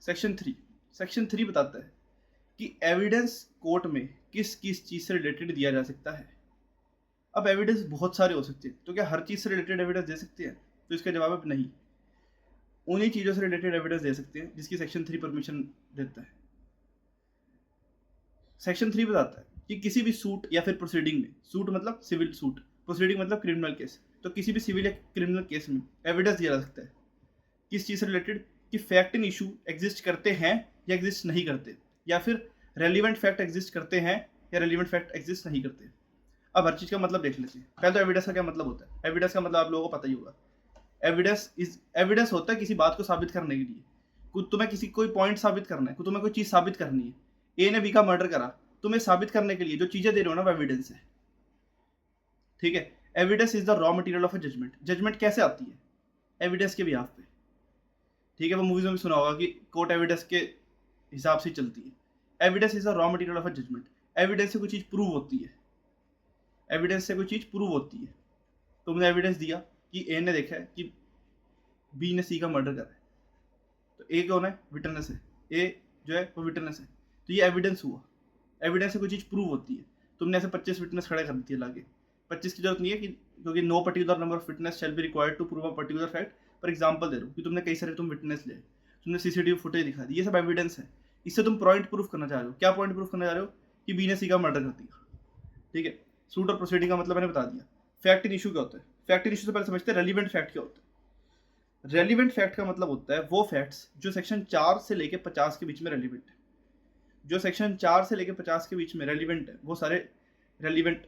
Section 3 बताता है कि एविडेंस कोर्ट में किस किस चीज़ से रिलेटेड दिया जा सकता है। अब एविडेंस बहुत सारे हो सकते हैं, तो क्या हर चीज़ से रिलेटेड एविडेंस दे सकते हैं? तो इसका जवाब है नहीं। उन्हीं चीज़ों से रिलेटेड एविडेंस दे सकते हैं जिसकी सेक्शन 3 परमिशन देता है। सेक्शन 3 बताता है कि किसी भी सूट या फिर प्रोसीडिंग में, सूट मतलब सिविल सूट, प्रोसीडिंग मतलब क्रिमिनल केस, तो किसी भी सिविल या क्रिमिनल केस में एविडेंस दिया जा सकता है किस चीज़ से रिलेटेड, कि फैक्ट इन इशू एग्जिस्ट करते हैं या एग्जिस्ट नहीं करते, या फिर रेलिवेंट फैक्ट एग्जिस्ट करते हैं या रेलिवेंट फैक्ट एग्जिस्ट नहीं करते। अब हर चीज़ का मतलब देख लेते हैं। पहले तो एविडेंस का क्या मतलब होता है। एविडेंस का मतलब आप लोगों को पता ही होगा। एविडेंस होता है किसी बात को साबित करने के लिए। तुम्हें किसी कोई पॉइंट साबित करना है, तुम्हें कोई चीज़ साबित करनी है। ए ने बी का मर्डर करा, तुम्हें साबित करने के लिए जो चीज़ें दे रहे हो ना, वो एविडेंस है। ठीक है। Evidence is the raw material of a judgment. Judgment कैसे आती है? एविडेंस के बिहाफ पे। ठीक है, वो मूवीज में भी सुना होगा कि कोर्ट एविडेंस के हिसाब से चलती है। Evidence is the raw material of a judgment. Evidence से कोई चीज़ प्रूव होती है। एविडेंस से कोई चीज़ प्रूव होती है। तुमने एविडेंस दिया कि ए ने देखा है कि बी ने सी का मर्डर करा है, तो ए कौन है? विटनेस है। ए जो है वो विटनेस है, तो ये एविडेंस हुआ। एविडेंस से कोई चीज़ प्रूव होती है। तुमने ऐसे 25 विटनेस खड़े कर दिए लाके। 25 की जरूरत नहीं है, कि क्योंकि no particular number of witness shall be required to prove a particular fact. पर एग्जांपल दे रहा हूँ कि तुमने कई सारे विटनेस ले, तुमने सीसीटीवी फुटेज दिखा दी, ये सब एविडेंस है। इससे तुम पॉइंट प्रूफ करना चाह रहे हो। क्या पॉइंट प्रूफ करना चाह रहे हो? कि बी ने सी का मर्डर कर दिया। ठीक है। सूट और प्रोसीडिंग का मतलब मैंने बता दिया। फैक्ट इन इशू क्या होता है? फैक्ट इन इशू से पहले समझते हैं रेलिवेंट फैक्ट क्या होता है। रेलिवेंट फैक्ट का मतलब होता है वो फैक्ट्स जो सेक्शन 4 से लेके 50 के बीच में रेलिवेंट है। जो सेक्शन 4 से लेके 50 के बीच में रेलिवेंट है, वो सारे रेलिवेंट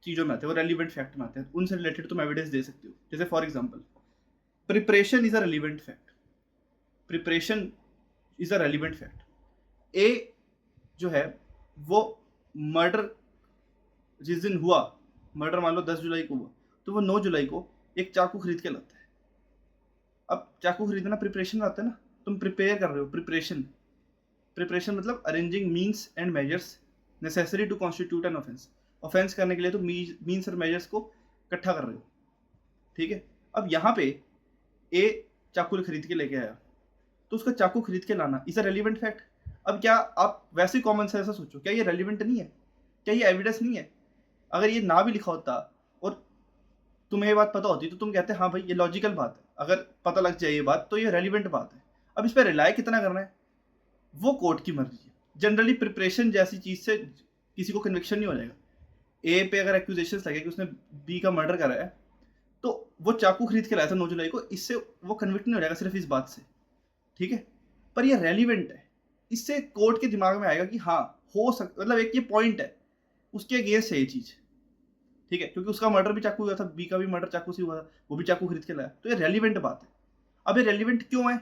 चीज़ों में आते हैं, वो रेलिवेंट फैक्ट में आते हैं। उनसे रिलेटेड तुम एविडेंस दे सकते हो। जैसे for example, preparation is a relevant fact. Preparation is a relevant fact. A जो है वो मर्डर जिस दिन हुआ, मर्डर मान लो 10 जुलाई को हुआ, तो वो 9 जुलाई को एक चाकू खरीद के लाता है। अब चाकू खरीदना प्रिपरेशन में आता है ना। तुम प्रिपेयर कर रहे हो। प्रिपरेशन मतलब arranging means and measures necessary to constitute an offence. Offence करने के लिए तो मीन्स और मेजर्स को इकट्ठा कर रहे हो। ठीक है। अब यहाँ पे ए चाकू खरीद के लेके आया, तो उसका चाकू खरीद के लाना इज अ रेलिवेंट फैक्ट। अब क्या आप वैसे कॉमन सेंस से सोचो, क्या ये रेलिवेंट नहीं है? क्या ये एविडेंस नहीं है? अगर ये ना भी लिखा होता और तुम्हें ये बात पता होती, तो तुम कहते हाँ भाई ये लॉजिकल बात है। अगर पता लग जाए ये बात, तो ये रेलिवेंट बात है। अब इस पर रिलाय कितना करना है, वो कोर्ट की मर्जी है। जनरली प्रिपरेशन जैसी चीज से किसी को कन्विक्शन नहीं हो जाएगा। ए पे अगर एक्यूजेशन लगे कि उसने बी का मर्डर करा है, तो वो चाकू खरीद के लाया था 9 जुलाई को, इससे वो कन्विक्ट नहीं हो जाएगा सिर्फ इस बात से। ठीक है। पर ये रेलिवेंट है। इससे कोर्ट के दिमाग में आएगा कि हाँ हो सकता, मतलब एक ये पॉइंट है, उसके अगेंस्ट है ये चीज। ठीक है, क्योंकि उसका मर्डर भी चाकू हुआ था, बी का भी मर्डर चाकू से हुआ था, वो भी चाकू खरीद के लाया, तो ये रेलिवेंट बात है। अब ये रेलिवेंट क्यों है?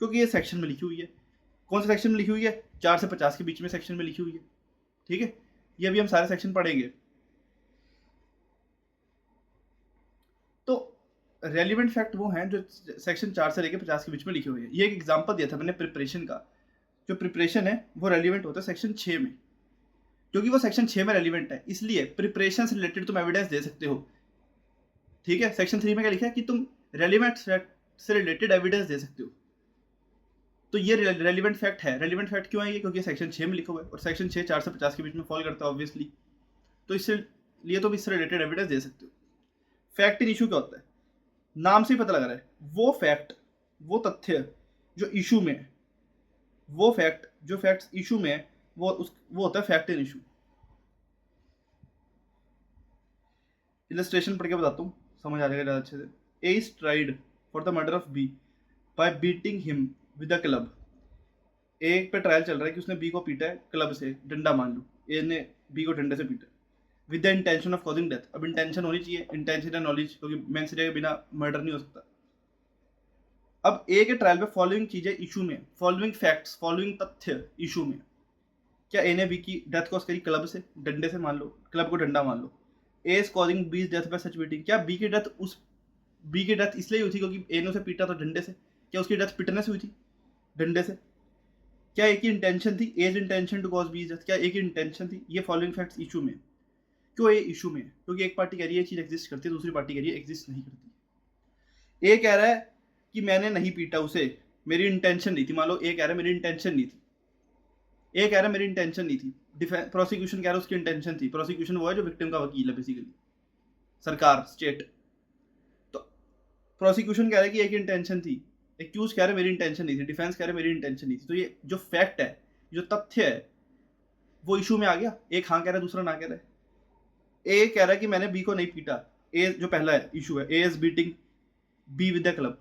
क्योंकि ये सेक्शन में लिखी हुई है। कौन सा सेक्शन में लिखी हुई है? 4 से 50 के बीच में सेक्शन में लिखी हुई है। ठीक है। ये अभी हम सारे सेक्शन पढ़ेंगे। तो रेलिवेंट फैक्ट वो हैं जो सेक्शन 4 से लेकर 50 के बीच में लिखे हुए हैं। ये एक एग्जांपल दिया था मैंने प्रिपरेशन का। जो प्रिपरेशन है वो रेलिवेंट होता है सेक्शन 6 में, क्योंकि वो सेक्शन 6 में रेलिवेंट है, इसलिए प्रिपरेशन से रिलेटेड तुम एविडेंस दे सकते हो। ठीक है। सेक्शन 3 में क्या लिखा है कि तुम रेलिवेंट फैक्ट से रिलेटेड एविडेंस दे सकते हो। तो ये रेलिवेंट फैक्ट है। रेलिवेंट फैक्ट क्यों है ये? क्योंकि सेक्शन 6 में लिखा हुआ है, और सेक्शन 6 4 से 50 के बीच में फॉल करता है ऑब्वियसली। तो इससे लिए तुम इससे रिलेटेड एविडेंस दे सकते हो। फैक्ट इन इशू क्या होता है? नाम से ही पता लग रहा है, वो फैक्ट, वो तथ्य जो इशू में है, वो फैक्ट जो फैक्ट इशू में है, वो होता है फैक्ट इन इशू। इलस्ट्रेशन पढ़ के बताता हूँ, समझ आ जाएगा ज़्यादा अच्छे से। A is tried for the murder of B by beating him with a club. A पे ट्रायल चल रहा है कि उसने बी को पीटा है क्लब से, डंडा मान लो। ए ने बी को डंडे से पीटा with the intention of causing death. अब इंटेंशन होनी चाहिए, इंटेंशन एंड नॉलेज, क्योंकि मेंस के बिना मर्डर नहीं हो सकता। अब ए के ट्रायल में फॉलोइंग चीजें इशू में, फॉलोइंग फैक्ट्स, फॉलोइंग तथ्य इशू में। क्या ए ने बी की डेथ कॉज करी क्लब से, डंडे से मान लो, क्लब को डंडा मान लो। A is causing B death by such beating. क्या बी की डेथ इसलिए हुई थी क्योंकि ए ने उसे पीटा था डंडे से? क्या उसकी डेथ पिटने से हुई थी, डंडे से? क्या एक ही इंटेंशन थी, as intention to cause be death? क्या एक ही इंटेंशन थी? ये फॉलोइंग फैक्ट्स इशू में। क्यों ये इशू में? क्योंकि एक पार्टी कह रही है चीज एग्जिस्ट करती है, दूसरी पार्टी कह रही है एग्जिस्ट नहीं करती। ए कह रहा है कि मैंने नहीं पीटा उसे, मेरी इंटेंशन नहीं थी, मान लो ए कह रहा है मेरी इंटेंशन नहीं थी, ए कह रहा है मेरी इंटेंशन नहीं थी, प्रोसिक्यूशन कह रहा है उसकी इंटेंशन थी। प्रोसिक्यूशन वो है जो विक्टिम का वकील है बेसिकली, सरकार, स्टेट। तो प्रोसिक्यूशन कह रहा है कि एक इंटेंशन थी, एक्यूज कह रहे मेरी इंटेंशन नहीं थी, डिफेंस कह रहे मेरी इंटेंशन नहीं थी। तो ये जो फैक्ट है, जो तथ्य है, वो इशू में आ गया। एक हाँ कह रहा है, दूसरा ना कह रहा है। ए कह रहा है कि मैंने बी को नहीं पीटा, ए जो पहला है इशू है, A is beating B with the club.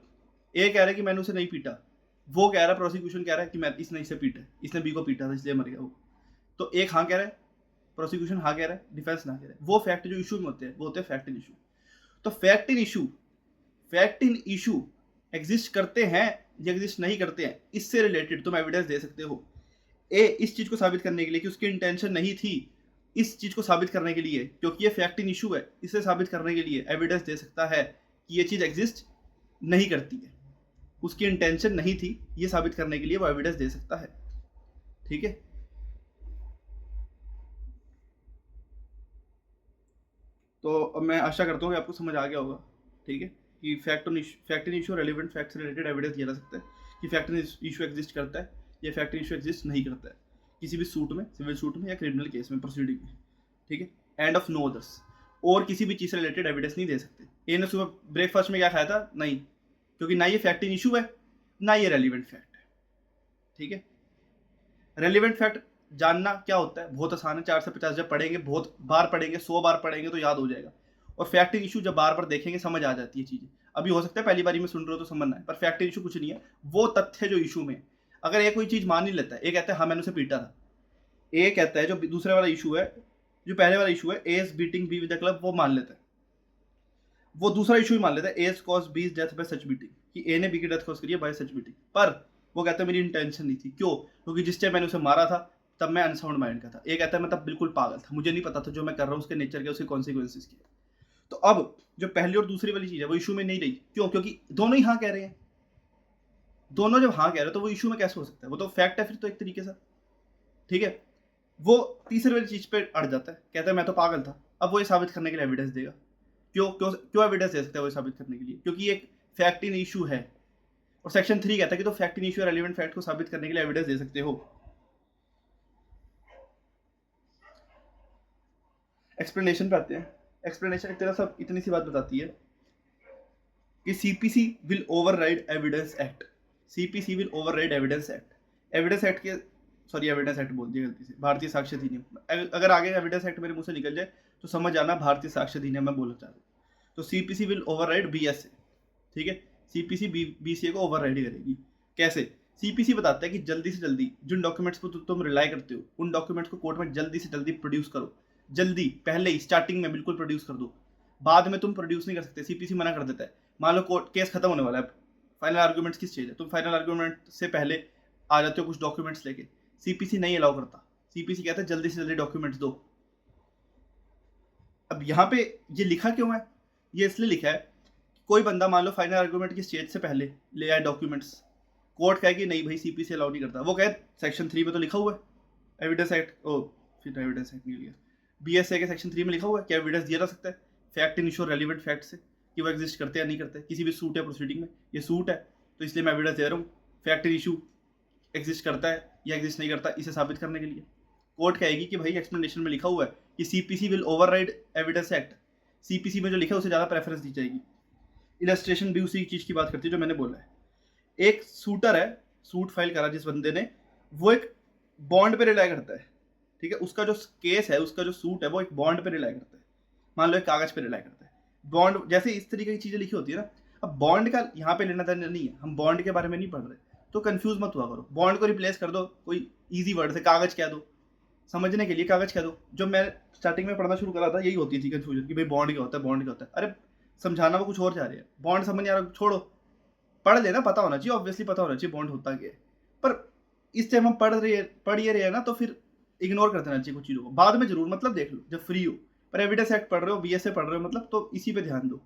A कह रहा है कि मैंने उसे नहीं पीटा, वो कह रहा है, प्रोसिक्यूशन कह रहा है कि मैं इसने इसे पीटा, इसने बी को पीटा था इसलिए मर गया वो। तो एक हाँ कह रहा है, प्रोसिक्यूशन हाँ कह रहा है, डिफेंस ना कह रहा है। वो फैक्ट जो इशू में होते हैं वो होते हैं फैक्ट इन इशू। तो फैक्ट इन इशू एग्जिस्ट करते हैं या एग्जिस्ट नहीं करते हैं, इससे रिलेटेड तुम एविडेंस दे सकते हो। ए इस चीज को साबित करने के लिए कि उसकी इंटेंशन नहीं थी, इस चीज को साबित करने के लिए, क्योंकि ये फैक्ट इन इशू है, इसे साबित करने के लिए एविडेंस दे सकता है कि ये चीज एग्जिस्ट नहीं करती है, उसकी इंटेंशन नहीं थी, ये साबित करने के लिए वो एविडेंस दे सकता है। ठीक है, तो अब मैं आशा करता हूँ कि आपको समझ आ गया होगा। ठीक है, कि fact in issue relevant fact से रिलेटेड एविडेंस दिया जा सकता है कि फैक्ट इन इशू एग्जिस्ट करता है या फैक्ट इन इशू एग्जिस्ट नहीं करता है किसी भी सूट में, सिविल सूट में या क्रिमिनल केस में, प्रोसीडिंग में। ठीक है, एंड ऑफ नो अदर्स। और किसी भी चीज़ से रिलेटेड एविडेंस नहीं दे सकते। ए ने सुबह ब्रेकफास्ट में क्या खाया था, नहीं, क्योंकि ना ये फैक्ट इन इशू है ना ये रेलिवेंट फैक्ट है। ठीक है, रेलिवेंट फैक्ट जानना क्या होता है, बहुत आसान है, 4 से 50 जब पढ़ेंगे, बहुत बार पढ़ेंगे, 100 बार पढ़ेंगे तो याद हो जाएगा। और फैक्ट इन इशू जब बार बार देखेंगे समझ आ जाती है चीज़ें। अभी हो सकता है पहली बारी में सुन रहे हो तो समझना है, पर फैक्ट इन इशू कुछ नहीं है, वो तथ्य जो इशू में। अगर ये कोई चीज़ मान नहीं लेता है, ये कहता है हाँ मैंने उसे पीटा था, ए कहता है जो दूसरे वाला इशू है, जो पहले वाला इशू है, A is beating B with the club, वो मान लेता है, वो दूसरा इशू ही मान लेता है, A is cause B is death by such beating, कि ए ने बी की डेथ कॉज करी है बाय सच बीटिंग। पर वो कहता है मेरी इंटेंशन नहीं थी, क्यों, क्योंकि जिस टाइम मैंने उसे मारा था तब मैं अनसाउंड माइंड का था। ए कहता है मैं तब बिल्कुल पागल था, मुझे नहीं पता था जो मैं कर रहा हूँ उसके नेचर के, उसके कॉन्सिक्वेंसेज के। तो अब जो पहली और दूसरी वाली चीज है वो इशू में नहीं रही, क्यों, क्योंकि दोनों ही हाँ कह रहे हैं। दोनों जब हाँ कह रहे हैं तो वो इशू में कैसे हो सकता है, वो तो फैक्ट है फिर तो एक तरीके से। ठीक है, वो तीसरी वाली चीज पे अड़ जाता है, कहता है मैं तो पागल था। अब वो ये साबित करने के लिए एविडेंस देगा। क्यों क्यों क्यों एविडेंस दे सकता है वो साबित करने के लिए, क्योंकि ये एक फैक्ट इन इशू है। और सेक्शन 3 कहता है कि तो फैक्ट इन इशू या रेलेवेंट फैक्ट को साबित करने के लिए एविडेंस दे सकते हो। एक्सप्लेनेशन पे आते हैं। एक्सप्लेनेशन एक तरह से इतनी सी बात बताती है कि CPC will override evidence act. CPC will override evidence act. Evidence act के, सॉरी एविडेंस एक्ट बोल दिया गलती से, भारतीय साक्ष्य अधिनियम। अगर आगे एविडेंस एक्ट मेरे मुंह से निकल जाए तो समझ आना भारतीय साक्ष्य अधिनियम में बोलना चाह रहा हूँ। तो सीपीसी विल ओवरराइड बीएसए। ठीक है, सीपीसी बीसीए को ओवरराइड करेगी। कैसे, सीपीसी बताता है कि जल्दी से जल्दी जिन डॉक्यूमेंट्स पर तुम रिलाई करते हो उन डॉक्यूमेंट्स को कोर्ट में जल्दी से जल्दी प्रोड्यूस करो। जल्दी, पहले ही स्टार्टिंग में बिल्कुल प्रोड्यूस कर दो, बाद में तुम प्रोड्यूस नहीं कर सकते, सीपीसी मना कर देता है। मान लो कोर्ट केस खत्म होने वाला है, फाइनल आर्गूमेंट्स किस चीज़ है, तुम फाइनल आर्गूमेंट से पहले आ जाते हो कुछ डॉक्यूमेंट्स लेके, सीपीसी नहीं अलाउ करता। सीपीसी कहता है जल्दी से जल्दी डॉक्यूमेंट्स दो। अब यहाँ पे ये लिखा क्यों है, ये इसलिए लिखा है, कोई बंदा मान लो फाइनल आर्गूमेंट की स्टेज से पहले ले आए डॉक्यूमेंट्स, कोर्ट कहे कि नहीं भाई सीपीसी अलाउ नहीं करता, वो कहे सेक्शन 3 में तो लिखा हुआ है एविडेंस एक्ट, ओ फिर एविडेंस एक्ट नहीं लिया, बीएसए के सेक्शन 3 में लिखा हुआ है कि एविडेंस दिया जा सकता है fact in issue relevant fact से, कि वो एग्जिस्ट करते हैं या नहीं करते किसी भी सूट या प्रोसीडिंग में। ये सूट है तो इसलिए मैं एविडेंस दे रहा हूँ, फैक्ट इन इशू एग्जिस्ट करता है या एग्जिस्ट नहीं करता इसे साबित करने के लिए। कोर्ट कहेगी कि भाई एक्सप्लेनेशन में लिखा हुआ है कि CPC will override evidence act, CPC में जो लिखा है उसे ज़्यादा प्रेफरेंस दी जाएगी। इलस्ट्रेशन भी उसी चीज़ की बात करती है जो मैंने बोला है। एक सूटर है, सूट फाइल करा जिस बंदे ने, वो एक बॉन्ड पे रिलाई करता है। ठीक है, उसका जो केस है, उसका जो सूट है, वो एक बॉन्ड पे रिलाई करता है, मान लो एक कागज पे रिलाई करता है। बॉन्ड जैसे इस तरीके की चीज़ें लिखी होती है ना, अब बॉन्ड का यहाँ पे लेना देना नहीं है, हम बॉन्ड के बारे में नहीं पढ़ रहे, तो कंफ्यूज मत हुआ करो। बॉन्ड को रिप्लेस कर दो कोई इजी वर्ड से, कागज कह दो, समझने के लिए कागज कह दो। जो मैं स्टार्टिंग में पढ़ना शुरू करा था यही होती थी कंफ्यूजन कि भाई बॉन्ड क्या होता है, बॉन्ड क्या होता है। अरे समझाना वो कुछ और चाह रहे हैं, बॉन्ड समझ यार छोड़ो, पढ़ लेना, पता होना चाहिए, ऑब्वियसली पता होना चाहिए बॉन्ड होता क्या है। पर इस टाइम हम पढ़ ये रहे हैं ना, तो फिर इग्नोर कर देना चाहिए कुछ चीज़ों को, बाद में जरूर मतलब देख लो जब फ्री हो। पर एविडेंस एक्ट पढ़ रहे हो, बीएसए पढ़ रहे हो, मतलब तो इसी पे ध्यान दो।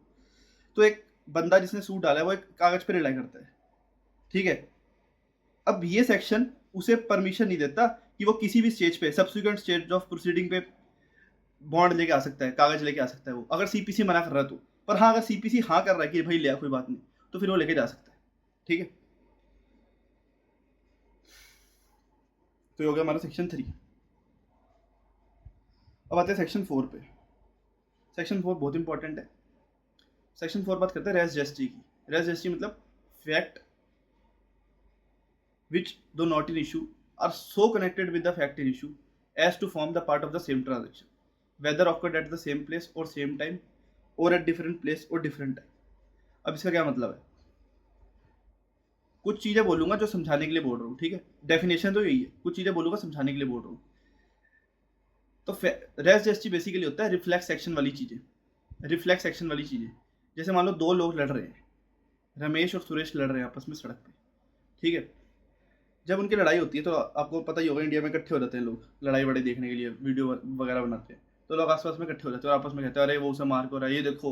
तो एक बंदा जिसने सूट डाला है वो एक कागज पे रिलाई करता है। ठीक है, अब ये सेक्शन उसे परमिशन नहीं देता कि वो किसी भी स्टेज पे, सब्सिक्वेंट स्टेज ऑफ प्रोसीडिंग पे बॉन्ड लेके आ सकता है, कागज लेके आ सकता है वो, अगर सीपीसी मना कर रहा है तो। पर हाँ, अगर सीपीसी हाँ कर रहा है कि भाई लिया कोई बात नहीं, तो फिर वो लेके जा सकता है। ठीक है, तो ये हो गया हमारा सेक्शन 3। अब आते हैं सेक्शन 4 पे। सेक्शन 4 बहुत इंपॉर्टेंट है। सेक्शन 4 बात करते हैं रेस जेस्टी की। रेस जेस्टी मतलब fact which though not in issue are so connected with the fact in issue as to form the part of the same transaction, whether occurred at the same place or same time or at different place or different time। अब इसका क्या मतलब है? कुछ चीजें बोलूंगा जो समझाने के लिए बोल रहा हूँ, ठीक है? डेफिनेशन तो यही है, कुछ चीजें बोलूंगा समझाने के लिए बोल रहा हूँ। तो रेस जेस्टी बेसिकली होता है रिफ्लेक्स एक्शन वाली चीजें। रिफ्लेक्स एक्शन वाली चीजें जैसे मान लो दो लोग लड़ रहे हैं, रमेश और सुरेश लड़ रहे हैं आपस में सड़क पे, ठीक है? जब उनकी लड़ाई होती है तो आपको पता ही होगा इंडिया में इकट्ठे हो जाते हैं लोग लड़ाई बड़े देखने के लिए, वीडियो वगैरह बनाते हैं, तो लोग आसपास में इकट्ठे हो जाते हैं और आपस में कहते हैं अरे वो उसे मार को रहा है, ये देखो।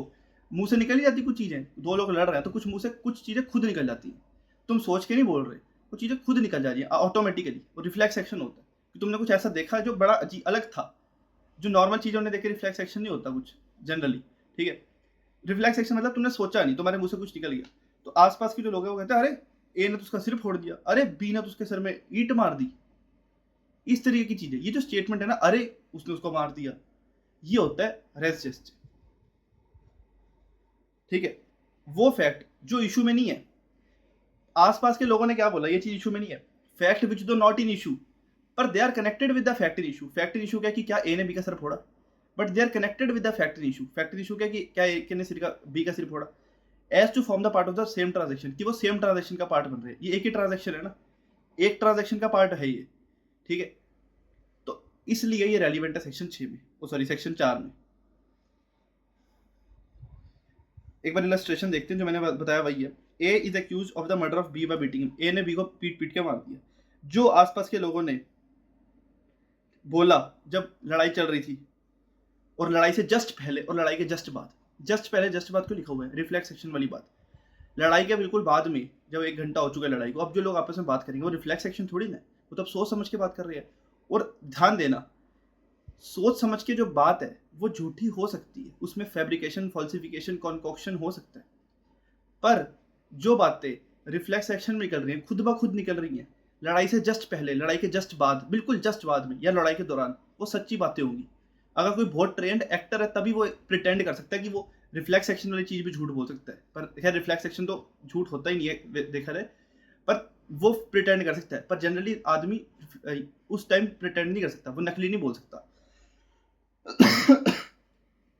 मुंह से निकल ही जाती कुछ चीज़ें, दो लोग लड़ रहे हैं तो कुछ मुंह से कुछ चीज़ें खुद निकल जाती हैं, तुम सोच के नहीं बोल रहे, कुछ चीज़ें खुद निकल जा रही है ऑटोमेटिकली। वो रिफ्लेक्स एक्शन होता है कि तुमने कुछ ऐसा देखा जो बड़ा अलग था, जो नॉर्मल चीज़ों ने देखे रिफ्लेक्स एक्शन नहीं होता कुछ जनरली, ठीक है? रिफ्लेक्स एक्शन मतलब तुमने सोचा नहीं, तुम्हारे मुंह से कुछ निकल गया, तो आसपास के जो लोग हैं वो कहते हैं अरे ए ने तो उसका सिर फोड़ दिया, अरे बी ने तो उसके सिर में ईंट मार दी। इस तरीके की चीजें, ये जो स्टेटमेंट है ना, अरे उसने उसको मार दिया, ये होता है रेस जेस्ट, ठीक है? वो फैक्ट जो इशू में नहीं है, आसपास के लोगों ने क्या बोला, ये चीज इशू में नहीं है, फैक्ट विच दो नॉट इन इशू पर they are connected with the fact in issue. Fact in issue क्या कि क्या ए ने बी का सिर फोड़ा, but they are connected with the fact in issue. Fact in issue क्या कि क्या ए ने बी का सिर फोड़ा, as to form the part of the same transaction, कि वो सेम ट्रांजेक्शन का पार्ट बन रहे हैं। ये एक ही ट्रांजेक्शन है ना, एक ट्रांजेक्शन का पार्ट है ये, ठीक है? तो इसलिए ये रेलिवेंट है सेक्शन 6 में, सॉरी सेक्शन 4 में। एक बार इलस्ट्रेशन देखते हैं, जो मैंने बताया वही है। A is accuse of the murder of B by beating. A ने बी को पीट पीट के मार दिया। जो आसपास के लोगों ने बोला जब लड़ाई चल रही थी, और लड़ाई से जस्ट पहले और लड़ाई के जस्ट बाद, जस्ट पहले जस्ट बाद क्यों लिखा हुआ है? रिफ्लेक्स सेक्शन वाली बात। लड़ाई के बिल्कुल बाद में, जब 1 घंटा हो चुका है लड़ाई को, अब जो लोग आपस में बात करेंगे वो रिफ्लेक्स सेक्शन थोड़ी ना, वो तो अब सोच समझ के बात कर रहे हैं। और ध्यान देना, सोच समझ के जो बात है वो झूठी हो सकती है, उसमें फैब्रिकेशन, फॉल्सिफिकेशन, कॉन्कॉक्शन हो सकता है, पर जो बातें रिफ्लेक्स एक्शन में निकल रही हैं, खुद ब खुद निकल रही हैं, लड़ाई से जस्ट पहले, लड़ाई के जस्ट बाद, बिल्कुल जस्ट बाद में, या लड़ाई के दौरान, वो सच्ची बातें होंगी। अगर कोई बहुत ट्रेंड एक्टर है तभी वो प्रिटेंड कर सकता है कि वो रिफ्लेक्स एक्शन वाली चीज भी झूठ बोल सकता है, पर खैर रिफ्लेक्स एक्शन तो झूठ होता ही नहीं है देखा जाए, पर वो प्रिटेंड कर सकता है। पर जनरली आदमी उस टाइम प्रिटेंड नहीं कर सकता, वो नकली नहीं बोल सकता।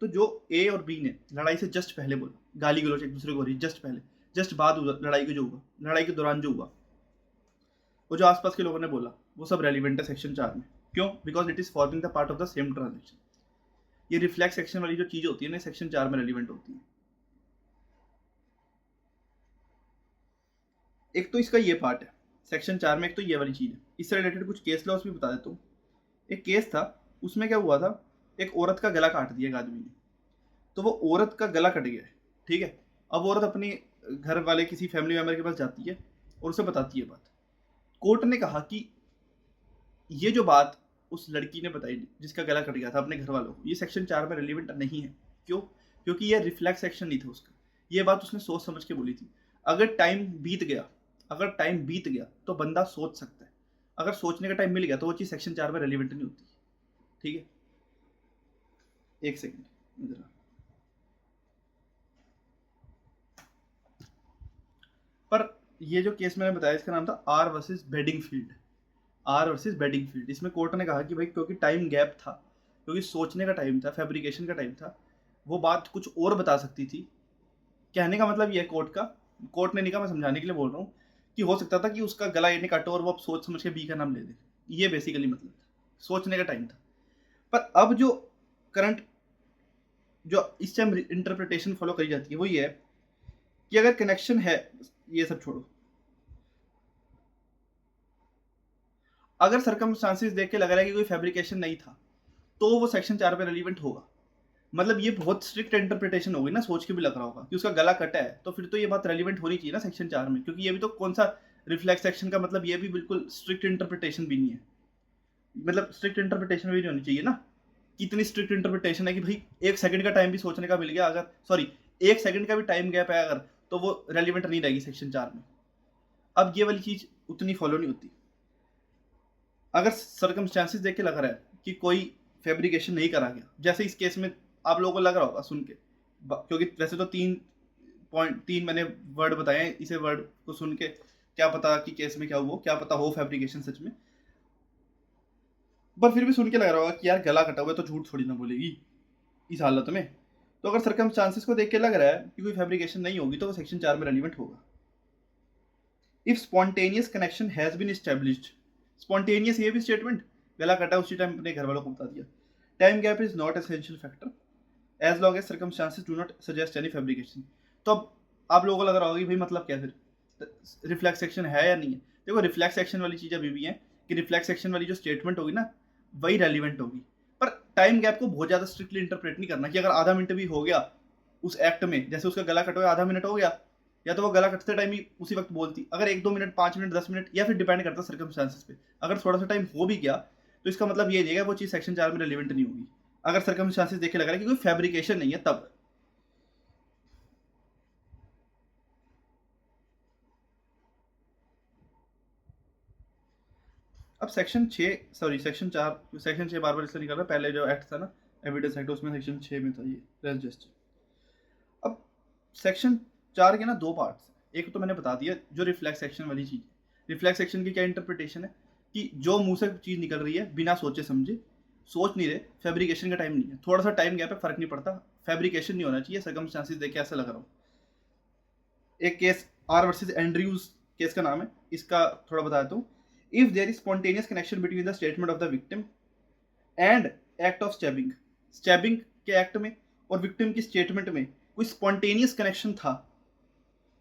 तो जो ए और बी ने लड़ाई से जस्ट पहले बोला, गाली गलौज एक दूसरे को हो रही, जस्ट पहले, जस्ट बाद लड़ाई के जो हुआ, लड़ाई के दौरान जो हुआ, वो जो आसपास के लोगों ने बोला, वो सब रेलिवेंट है सेक्शन 4 में। क्यों? Because it is forming the part of the same transaction. ये रिफ्लेक्स सेक्शन वाली जो चीज होती है ना, सेक्शन 4 में रेलिवेंट होती है। एक तो इसका ये पार्ट है सेक्शन 4 में, एक तो ये वाली चीज है। इससे रिलेटेड कुछ केस लॉस भी बता देता हूँ। एक केस था, उसमें क्या हुआ था, एक औरत का गला काट दिया एक आदमी ने, तो वो औरत का गला कट गया है, ठीक है? अब औरत अपनी घर वाले किसी फैमिली मेंबर के पास जाती है और उसे बताती है बात। कोर्ट ने कहा कि ये जो बात उस लड़की ने बताई जिसका गला कट गया था अपने घर वालों को, ये सेक्शन 4 में रिलेवेंट नहीं है। क्यों? क्योंकि ये रिफ्लेक्स एक्शन नहीं था उसका, ये बात उसने सोच समझ के बोली थी। अगर टाइम बीत गया तो बंदा सोच सकता है, अगर सोचने का टाइम मिल गया तो वो चीज सेक्शन 4 में रिलेवेंट नहीं होती, ठीक है? एक सेकेंड जरा, पर ये जो केस मैंने बताया इसका नाम था R versus Bedingfield. R versus Bedingfield. इसमें कोर्ट ने कहा कि भाई क्योंकि टाइम गैप था, क्योंकि सोचने का टाइम था, फैब्रिकेशन का टाइम था, वो बात कुछ और बता सकती थी। कहने का मतलब ये कोर्ट ने नहीं कहा, मैं समझाने के लिए बोल रहा हूँ कि हो सकता था कि उसका गला ये नहीं काटो और वो अब सोच समझ के बी का नाम ले दे। ये बेसिकली मतलब था, सोचने का टाइम था। पर अब जो करंट जो इस टाइम इंटरप्रिटेशन फॉलो करी जाती है वो ये है कि अगर कनेक्शन है, ये सब छोड़ो, अगर सर्कमस्टांसेस देख के लग रहा है कि कोई फैब्रिकेशन नहीं था तो वो सेक्शन 4 पे रेलिवेंट होगा। मतलब ये बहुत स्ट्रिक्ट इंटरप्रिटेशन होगी ना, सोच के भी लग रहा होगा कि उसका गला कटा है, तो फिर तो ये बात रेलिवेंट होनी चाहिए ना सेक्शन 4 में, क्योंकि ये भी तो कौन सा रिफ्लेक्स सेक्शन का, मतलब ये भी बिल्कुल स्ट्रिक्ट इंटरप्रिटेशन भी नहीं है, मतलब स्ट्रिक्ट इंटरप्रिटेशन भी नहीं होनी चाहिए ना। कितनी स्ट्रिक्ट इंटरप्रिटेशन है कि भाई 1 सेकंड का टाइम भी सोचने का मिल गया, अगर सॉरी 1 सेकंड का भी टाइम गैप है अगर, तो वो रेलिवेंट नहीं रहेगी सेक्शन 4 में। अब ये वाली चीज उतनी फॉलो नहीं होती। अगर सर्कमस्टांसिस देख के लग रहा है कि कोई फैब्रिकेशन नहीं करा गया, जैसे इस केस में आप लोगों को लग रहा होगा सुन के, क्योंकि वैसे तो 3 मैंने वर्ड बताए हैं, इसे वर्ड को सुन के क्या पता कि केस में क्या हुआ, क्या पता हो फैब्रिकेशन सच में, पर फिर भी सुन के लग रहा होगा कि यार गला कटा हुआ है तो झूठ थोड़ी ना बोलेगी इस हालत में। तो अगर सर्कमस्टांसिस को देख के लग रहा है कि कोई फैब्रिकेशन नहीं होगी तो वो सेक्शन 4 में रेलिवेंट होगा। If spontaneous connection has been established, spontaneous ये भी स्टेटमेंट, गला कटा उसी टाइम अपने घर वालों को बता दिया। Time gap is not essential factor as long as circumstances do not suggest any fabrication. तो अब आप लोगों को लग रहा होगा कि भाई मतलब क्या फिर रिफ्लेक्स सेक्शन है या नहीं है। देखो रिफ्लेक्स सेक्शन वाली चीज़ अभी भी है कि रिफ्लेक्स सेक्शन वाली जो स्टेटमेंट होगी ना वही रेलिवेंट होगी, पर टाइम गैप को बहुत ज़्यादा स्ट्रिक्टली इंटरप्रेट नहीं करना कि अगर आधा मिनट भी हो गया उस एक्ट में, जैसे उसका गला कटा हुआ आधा मिनट हो गया, या तो वो गला कटते टाइम ही उसी वक्त बोलती, अगर 1-2 मिनट 5 मिनट 10 मिनट या फिर डिपेंड करता सर्कमस्टांसेस पे, अगर थोड़ा सा टाइम हो भी गया तो इसका मतलब ये नहीं है वो चीज़ सेक्शन 4 में रेलिवेंट नहीं होगी, अगर सर्कमस्टांसेस देखे लग रहा है कि कोई फैब्रिकेशन नहीं है तब। अब सेक्शन 4 बार बार इसलिए निकल रहा है, पहले जो एक्ट था ना एविडेंस एक्ट उसमें सेक्शन 6 में था ये रेस जस्टिस। अब सेक्शन 4 के ना 2 पार्ट्स, एक तो मैंने बता दिया जो रिफ्लेक्स सेक्शन वाली चीज़ है। रिफ्लेक्स सेक्शन की क्या इंटरप्रिटेशन है कि जो मुंह से चीज़ निकल रही है बिना सोचे समझे, सोच नहीं रहे, फैब्रिकेशन का टाइम नहीं है, थोड़ा सा टाइम गैप है फर्क नहीं पड़ता, फैब्रिकेशन नहीं होना चाहिए, सर्कमस्टांसेस देख के ऐसा लग रहा हो। एक case R versus Andrews case का नाम है, इसका थोड़ा बता देता हूँ। If there is spontaneous connection between the statement of the victim and act of stabbing, stabbing के एक्ट में और विक्टिम की स्टेटमेंट में कोई स्पॉन्टेनियस कनेक्शन था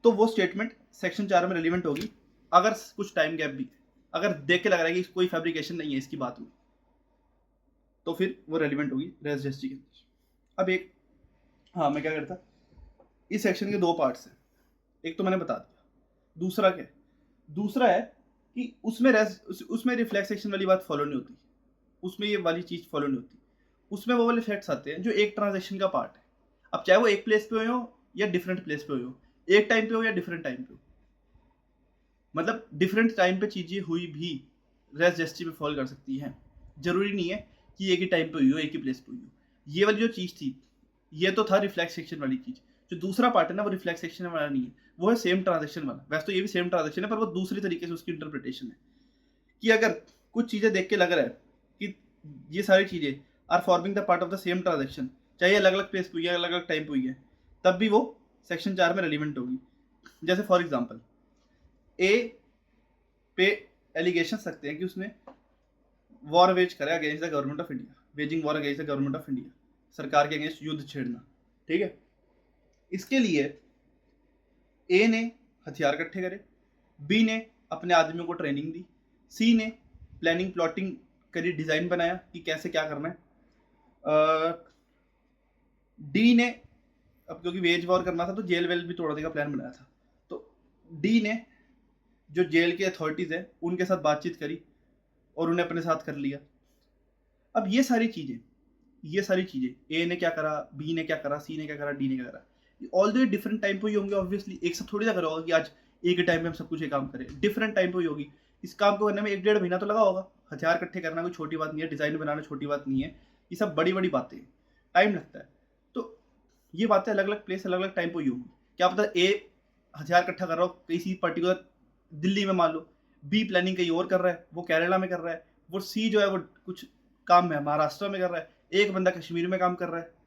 तो वो स्टेटमेंट सेक्शन 4 में रेलिवेंट होगी, अगर कुछ टाइम गैप भी, अगर देख के लग रहा है कि कोई फैब्रिकेशन नहीं है इसकी बात में तो फिर वो रेलिवेंट होगी रेस जस्टिस के अंदर। अब एक, हाँ मैं क्या करता, इस सेक्शन के 2 पार्ट्स हैं, एक तो मैंने बता दिया, दूसरा क्या है, दूसरा है कि उसमें रिफ्लेक्स सेक्शन वाली बात फॉलो नहीं होती, उसमें ये वाली चीज़ फॉलो नहीं होती, उसमें वो वाले फैक्ट्स आते हैं जो एक ट्रांजेक्शन का पार्ट है। अब चाहे वो एक प्लेस पे हो या डिफरेंट प्लेस पे हो, एक टाइम पे हो या डिफरेंट टाइम पे हो, मतलब डिफरेंट टाइम पे चीज़ें हुई भी रेस जस्टिस पे फॉल कर सकती हैं, जरूरी नहीं है कि एक ही टाइम पे हुई हो एक ही प्लेस पे हुई हो। ये वाली जो चीज़ थी ये तो था रिफ्लेक्स सेक्शन वाली चीज़, जो दूसरा पार्ट है ना वो रिफ्लेक्स सेक्शन वाला नहीं है, वो है सेम ट्रांजेक्शन वाला। वैसे तो ये भी सेम ट्रांजेक्शन है पर वो दूसरी तरीके से उसकी इंटरप्रिटेशन है कि अगर कुछ चीज़ें देख के लग रहा है कि ये सारी चीज़ें are forming the part of the same transaction, चाहे अलग अलग प्लेस पे हुई है अलग अलग टाइम पे हुई है, तब भी वो सेक्शन 4 में रेलिवेंट होगी। जैसे फॉर एग्जांपल ए पे एलिगेशन सकते हैं कि उसने वॉर वेज करा against the government of India, waging war against the government of India, सरकार के अगेंस्ट युद्ध छेड़ना, ठीक है। इसके लिए ए ने हथियार इकट्ठे करे, बी ने अपने आदमियों को ट्रेनिंग दी, सी ने प्लानिंग प्लॉटिंग करी, डिजाइन बनाया कि कैसे क्या करना है, डी ने, अब क्योंकि वेज वॉर करना था तो जेल वेल भी तोड़ने का प्लान बनाया था, तो डी ने जो जेल के अथॉरिटीज है उनके साथ बातचीत करी और उन्हें अपने साथ कर लिया। अब ये सारी चीजें ए ने क्या करा, बी ने क्या करा, सी ने क्या करा, डी ने क्या करा, ऑल दो डिफरेंट टाइम पे ही होंगे ऑब्वियसली, एक साथ थोड़ी ना करा होगा कि आज एक ही टाइम पे हम सब कुछ ये काम करें, डिफरेंट टाइम पे ही होगी। इस काम को करने में 1-1.5 महीना तो लगा होगा, हथियार इकट्ठे करना कोई छोटी बात नहीं है, डिजाइन बनाना छोटी बात नहीं है, ये सब बड़ी बड़ी बातें हैं, टाइम लगता है। तो ये बातें अलग अलग प्लेस अलग अलग टाइम पे ही होंगी। क्या पता ए हथियार इकट्ठा कर रहा हो किसी पर्टिकुलर दिल्ली में मान लो, बी प्लानिंग कहीं और कर रहा है, वो केरला में कर रहा है, वो सी जो है वो कुछ काम में महाराष्ट्र में कर रहा है, एक बंदा कश्मीर में काम कर रहा है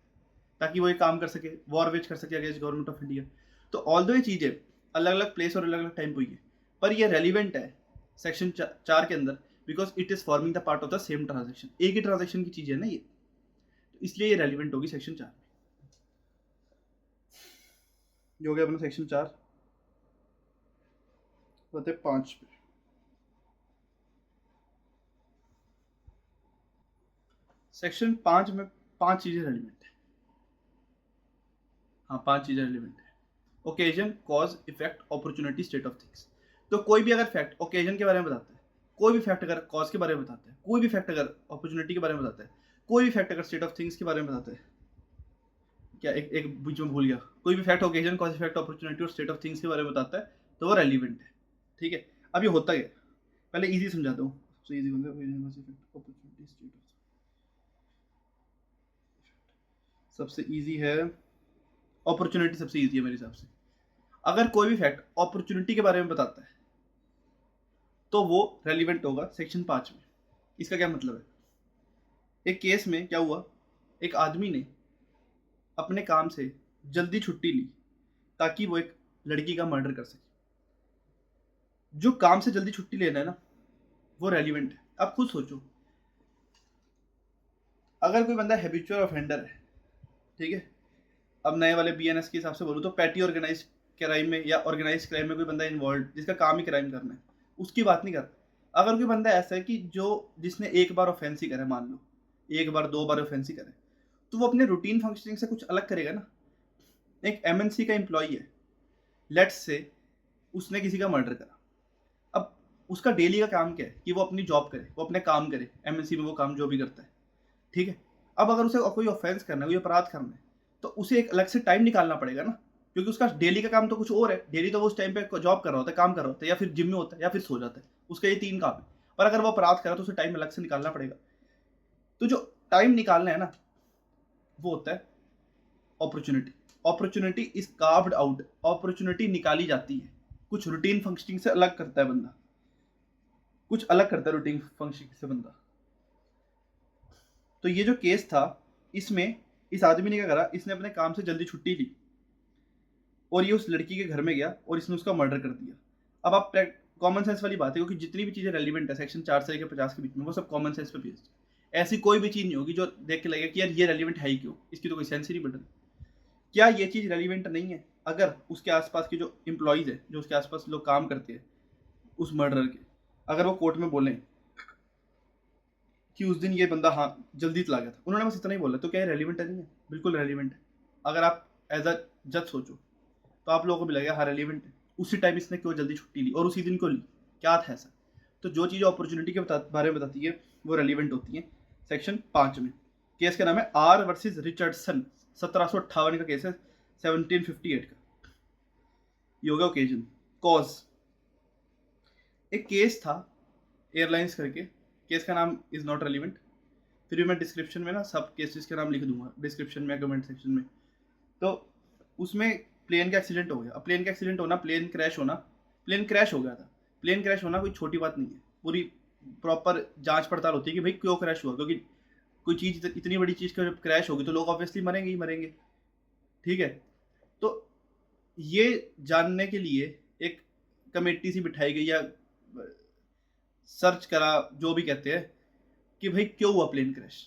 ताकि वो ये काम कर सके, वॉर वेज कर सके अगेंस्ट गवर्नमेंट ऑफ इंडिया। तो ऑल दो ये चीज़ें अलग अलग प्लेस और अलग अलग टाइम हुई है, पर ये रेलिवेंट है सेक्शन 4 के अंदर because it is forming the part of the same transaction, एक ही ट्रांजेक्शन की चीज़ है ना ये, तो इसलिए ये रेलिवेंट होगी सेक्शन 4 में। जो हो गया अपना सेक्शन 4, होते 5 पे। सेक्शन 5 में 5 चीज़ें रेलिवेंट है, हाँ 5 चीज़ें रेलिवेंट है। Occasion, cause, effect, opportunity, state of things. तो कोई भी अगर फैक्ट ओकेजन के बारे में बताता है, कोई भी फैक्ट अगर कॉज के बारे में बताता है, कोई भी फैक्ट अगर अपॉर्चुनिटी के बारे में बताता है, कोई भी फैक्ट अगर स्टेट ऑफ थिंग्स के बारे में बताता है, क्या एक बीच में भूल गया, कोई भी fact occasion, cause, effect, opportunity और स्टेट ऑफ थिंग्स के बारे में बताता है तो वो रेलिवेंट है, ठीक है। अब ये होता है, पहले इजी समझाता हूँ। So easy होगा इफेक्ट अपॉर्चुनिटी स्टेट। सबसे इजी है अपॉर्चुनिटी, सबसे इजी है मेरे हिसाब से। अगर कोई भी फैक्ट अपॉर्चुनिटी के बारे में बताता है तो वो रेलिवेंट होगा सेक्शन 5 में। इसका क्या मतलब है? एक केस में क्या हुआ, एक आदमी ने अपने काम से जल्दी छुट्टी ली ताकि वो एक लड़की का मर्डर कर सके। जो काम से जल्दी छुट्टी लेना है ना, वो रेलिवेंट है। आप खुद सोचो, अगर कोई बंदा हैबिचुअल ऑफेंडर है, ठीक है, अब नए वाले बीएनएस के हिसाब से बोलूँ तो पैटी ऑर्गेनाइज क्राइम में या ऑर्गेनाइज क्राइम में कोई बंदा इन्वॉल्व जिसका काम ही क्राइम करना है, उसकी बात नहीं करता। अगर कोई बंदा ऐसा है कि जिसने एक बार ऑफेंस ही करे, मान लो एक बार 2 बार ऑफेंस ही करे, तो वो अपने रूटीन फंक्शनिंग से कुछ अलग करेगा ना। एक एमएनसी का एम्प्लॉय है, लेट्स से उसने किसी का मर्डर करा, अब उसका डेली का काम क्या है कि वो अपनी जॉब करे, वो अपने काम करे, एमएनसी में वो काम जो भी करता है, ठीक है। अब अगर उसे कोई ऑफेंस करना है, कोई अपराध करना है, तो उसे एक अलग से टाइम निकालना पड़ेगा ना, क्योंकि उसका डेली का काम तो कुछ और है। डेली तो वो उस टाइम पे जॉब कर रहा होता है, काम कर रहा होता है, या फिर जिम में होता है, या फिर सो जाता है। उसका ये 3 काम है। पर अगर वो अपराध करे तो उसे टाइम अलग से निकालना पड़ेगा। तो जो टाइम निकालना है ना, वो होता है opportunity. Opportunity is carved out. Opportunity निकाली जाती है, कुछ रूटीन फंक्शनिंग से अलग करता है बंदा, कुछ अलग करता है रूटीन फंक्शनिंग से बंदा। तो ये जो केस था, इसमें इस आदमी ने क्या करा, इसने अपने काम से जल्दी छुट्टी ली और ये उस लड़की के घर में गया और इसने उसका मर्डर कर दिया। अब आप कॉमन सेंस वाली बात है, क्योंकि जितनी भी चीज़ें रेलिवेंट है सेक्शन 4 से लेकर 50 के बीच में, वो सब कॉमन सेंस पे बेस्ड है। ऐसी कोई भी चीज़ नहीं होगी जो देख के लगेगा कि यार ये रेलिवेंट है ही क्यों, इसकी तो कोई सेंस ही नहीं बन रही। क्या ये चीज़ रेलिवेंट नहीं है? अगर उसके आसपास के जो एम्प्लॉयज़ है, जो उसके आसपास लोग काम करते हैं उस मर्डर के, अगर वो कोर्ट में बोलें कि उस दिन ये बंदा हाँ जल्दी चला गया था, उन्होंने बस इतना ही बोला, तो क्या रेलिवेंट है? नहीं है, बिल्कुल रेलिवेंट है। अगर आप एज अ जज सोचो तो आप लोगों को भी लगेगा हाँ रेलिवेंट है। उसी टाइम इसने क्यों जल्दी छुट्टी ली और उसी दिन क्यों ली, क्या था ऐसा? तो जो चीज़ अपॉर्चुनिटी के बारे में बताती है वो रेलिवेंट होती है सेक्शन 5 में। केस का नाम है आर वर्सेस रिचर्डसन, 1758 का केस है, 1758 का। ये हो गया ओकेजन। कॉज, एक केस था एयरलाइंस करके, केस का नाम इज नॉट रेलिवेंट। फिर भी मैं डिस्क्रिप्शन में ना सब केसेस के नाम लिख दूंगा डिस्क्रिप्शन में, कमेंट सेक्शन में। तो उसमें प्लेन का एक्सीडेंट हो गया। अब प्लेन का एक्सीडेंट होना, प्लेन क्रैश होना, प्लेन क्रैश हो गया था। प्लेन क्रैश होना कोई छोटी बात नहीं है, पूरी प्रॉपर जांच पड़ताल होती है कि भाई क्यों क्रैश हुआ, क्योंकि कोई चीज़ इतनी बड़ी चीज़ का जब क्रैश होगी तो लोग ऑब्वियसली मरेंगे ही मरेंगे, ठीक है। तो ये जानने के लिए एक कमेटी सी बिठाई गई, या सर्च करा, जो भी कहते हैं, कि भाई क्यों हुआ plane crash,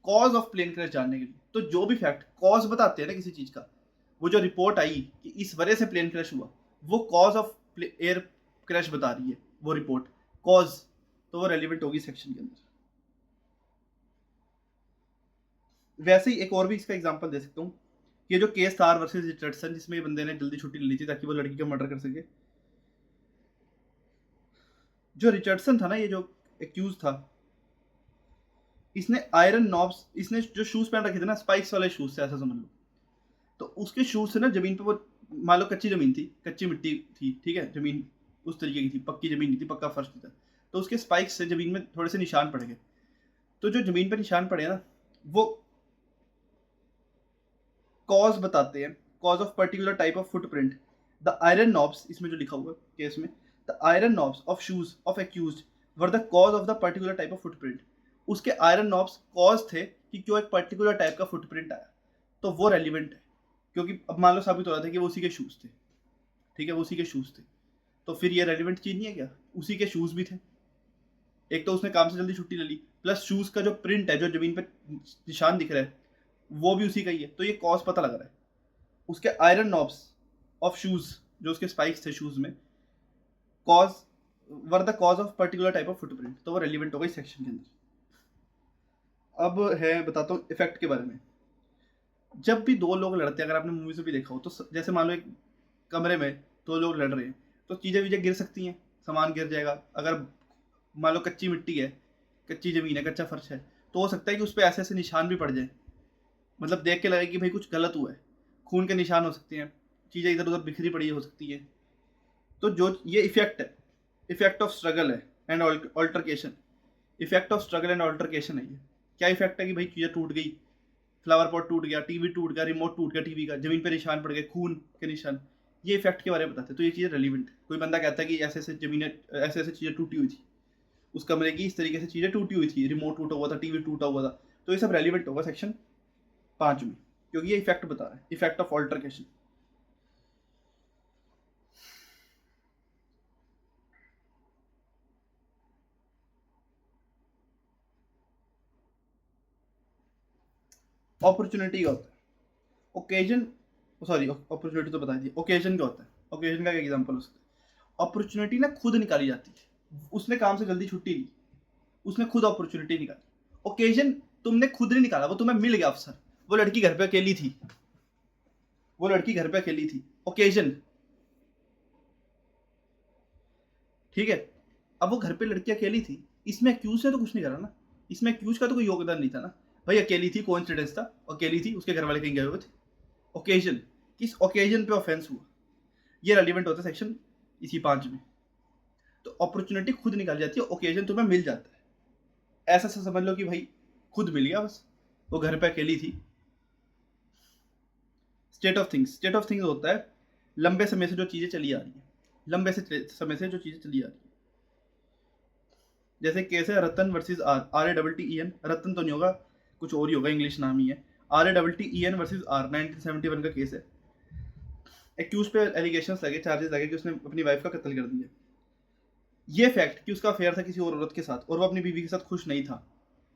cause of plane crash जानने के लिए। तो जो भी फैक्ट कॉज बताते हैं ना किसी चीज़ का, वो जो रिपोर्ट आई कि इस वजह से प्लेन क्रैश हुआ, वो कॉज ऑफ एयर क्रैश बता रही है वो रिपोर्ट, कॉज, तो वो रेलिवेंट होगी सेक्शन के अंदर। वैसे ही एक और भी इसका एग्जांपल दे सकता हूँ। ये जो केस था आर वर्सेस रिचर्डसन, जिसमें ये बंदे ने जल्दी छुट्टी ले ली थी ताकि वो लड़की का मर्डर कर सके। जो रिचर्डसन था ना, ये जो एक्यूज था, इसने आयरन नॉब्स, इसने जो शूज पहन रखे थे ना, स्पाइक्स वाले शूज से, ऐसा समझ लो। तो उसके शूज से ना जमीन पे, वो मान लो कच्ची जमीन थी, कच्ची मिट्टी थी, ठीक है, जमीन उस तरीके की थी, पक्की जमीन नहीं थी, पक्का फर्श नहीं था। तो उसके स्पाइक्स से जमीन में थोड़े से निशान पड़ गए। तो जो जमीन पर निशान पड़े ना, वो कॉज बताते हैं, cause of particular type of footprint. The iron knobs, इसमें जो लिखा हुआ है केस में, the iron knobs of shoes of accused were the cause of the particular type of footprint. उसके आयरन नॉब्स कॉज थे कि क्यों एक पर्टिकुलर टाइप का फुटप्रिंट आया। तो वो रेलिवेंट है, क्योंकि अब मान लो साबित हो रहा था कि वो उसी के शूज थे, ठीक है, वो उसी के शूज थे। तो फिर ये रेलिवेंट चीज नहीं है क्या? उसी के शूज भी थे। एक तो उसने काम से जल्दी छुट्टी ले ली, प्लस शूज का जो प्रिंट है, जो जमीन पे निशान दिख रहा है, वो भी उसी का ही है। तो ये कॉज पता लग रहा है। उसके आयरन नॉब्स ऑफ शूज, जो उसके स्पाइक्स थे शूज में, cause were the cause of particular type of footprint, तो वो रेलिवेंट हो गई सेक्शन के अंदर। अब है, बताता हूँ इफेक्ट के बारे में। जब भी दो लोग लड़ते हैं, अगर आपने मूवी से भी देखा हो, तो जैसे मान लो एक कमरे में दो लोग लड़ रहे हैं, तो चीज़ें वीजें गिर सकती हैं, सामान गिर जाएगा। अगर मान लो कच्ची मिट्टी है, कच्ची ज़मीन है, कच्चा फर्श है, तो हो सकता है कि उस पर ऐसे ऐसे निशान भी पड़ जाए, मतलब देख के लगे कि भाई कुछ गलत हुआ है, खून के निशान हो सकते हैं, चीज़ें इधर उधर बिखरी पड़ी हो सकती है। तो जो ये इफेक्ट है, इफेक्ट ऑफ स्ट्रगल है and altercation, effect of struggle and altercation है ये। क्या इफेक्ट है कि भाई चीज़ें टूट गई, फ्लावर पॉट टूट गया, टीवी टूट गया, रिमोट टूट गया टीवी का, जमीन पे निशान पड़ गए, खून के निशान, ये इफेक्ट के बारे में बताते हैं। तो ये चीज़ें रेलिवेंट है। कोई बंदा कहता है कि ऐसे ऐसे जमीनें, ऐसे ऐसे चीज़ें टूटी हुई थी, उस कमरे की इस तरीके से चीज़ें टूटी हुई थी, रिमोट टूटा हुआ था, टीवी टूटा हुआ था, तो ये सब रेलिवेंट होगा सेक्शन 5 में, क्योंकि ये इफेक्ट बता रहा है, इफेक्ट ऑफ ऑल्टरकेशन। अपॉर्चुनिटी का होता है, ओकेजन, सॉरी अपॉर्चुनिटी तो बता दी, ओकेजन क्या होता है, ओकेजन का एग्जांपल हो सकता है। अपॉर्चुनिटी ना खुद निकाली जाती है, उसने काम से जल्दी छुट्टी ली, उसने खुद अपॉर्चुनिटी निकाली। ओकेजन तुमने खुद नहीं निकाला, वो तुम्हें मिल गया अवसर, वो लड़की घर पे अकेली थी, वो लड़की घर पे अकेली थी, ओकेजन, ठीक है। अब वो घर पे लड़की अकेली थी, इसमें एक्यूज ने तो कुछ नहीं करा ना, इसमें एक्यूज का तो कोई योगदान नहीं था ना, भाई अकेली थी, कोइंसिडेंस था, अकेली थी, उसके घर वाले कहीं गए हुए थे, ओकेजन, किस ओकेजन पे ऑफेंस हुआ, ये रेलिवेंट होता है सेक्शन इसी 5 में। तो अपॉर्चुनिटी खुद निकाली जाती है, ओकेजन तुम्हें मिल जाता है, ऐसा समझ लो कि भाई खुद मिल गया बस, वो घर पे अकेली थी। State of things, state of things होता है लंबे समय से जो चीजें चली आ रही है, लंबे से समय से जो चीजें चली आ रही है। जैसे केस है रतन वर्सेस RATTEN, रतन तो नहीं होगा, कुछ और ही होगा, इंग्लिश नाम ही है, RATTEN वर्सेस R, 1971 का केस है। एक्यूज पे एलिगेशंस लगे, चार्जेस लगे कि उसने अपनी वाइफ का कत्ल कर दिया। ये फैक्ट कि उसका अफेयर था किसी और औरत के साथ और वो अपनी बीवी के साथ खुश नहीं था,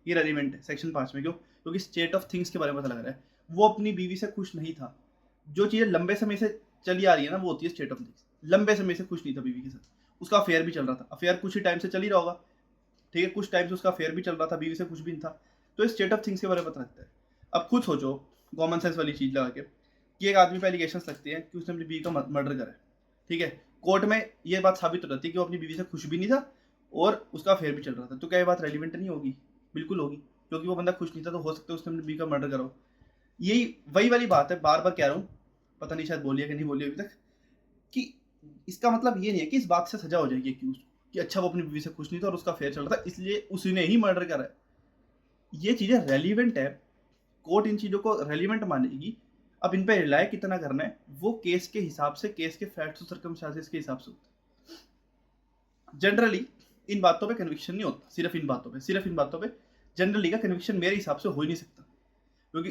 ये रेलिवेंट है सेक्शन 5 में। क्यों? क्योंकि स्टेट ऑफ थिंग्स के बारे में पता लग रहा है, वो अपनी बीवी से खुश नहीं था। जो चीजें लंबे समय से चली आ रही है ना, वो होती है स्टेट ऑफ थिंग्स। लंबे समय से खुश नहीं था बीवी के साथ, उसका अफेयर भी चल रहा था, अफेयर कुछ ही टाइम से चल ही रहा होगा, ठीक है, कुछ टाइम से उसका अफेयर भी चल रहा था, बीवी से कुछ भी नहीं था, तो स्टेट ऑफ थिंग्स के बारे में पता लगता है। अब खुद सोचो, कॉमन सेंस वाली चीज लगा के, कि एक आदमी पे एलिगेशन लगते हैं कि उसने अपनी बीवी का मर्डर करा है, ठीक है, कोर्ट में ये बात साबित हो जाती है कि वो अपनी बीवी से खुश भी नहीं था और उसका अफेयर भी चल रहा था, तो क्या ये बात रेलिवेंट नहीं होगी? बिल्कुल होगी, क्योंकि वो बंदा खुश नहीं था, तो हो सकता है उसने अपनी बीवी का मर्डर करा हो। यही वही वाली बात है, बार बार कह रहा हूँ, पता नहीं शायद बोलिए कि नहीं बोली अभी तक, कि इसका मतलब ये नहीं है कि इस बात से सजा हो जाएगी एक्यूज कि अच्छा वो अपनी बीवी से खुश नहीं था और उसका अफेयर चल रहा था इसलिए उसने ही मर्डर करा है। ये चीजें रेलिवेंट है, कोर्ट इन चीजों को रेलिवेंट मानेगी। अब इन पे रिलाय कितना करना है वो केस के हिसाब से, केस के फैक्ट्स और सर्कमस्टांसेस के हिसाब से होता है। जनरली इन बातों पे कन्विक्शन नहीं होता, सिर्फ इन बातों पे जनरली का कन्विक्शन मेरे हिसाब से हो ही नहीं सकता, क्योंकि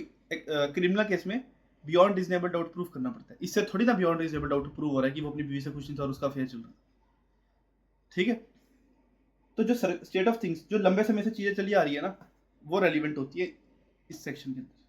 क्रिमिनल केस में बियॉन्ड रीजनेबल डाउट प्रूफ करना पड़ता है। इससे थोड़ी ना बियॉन्ड रीजनेबल डाउट प्रूव हो रहा है कि वो अपनी बीवी से खुश नहीं था और उसका अफेयर चल रहा है, ठीक है। तो जो स्टेट ऑफ थिंग्स जो लंबे समय से चीजें चली आ रही है ना, वो रेलिवेंट होती है इस सेक्शन के अंदर।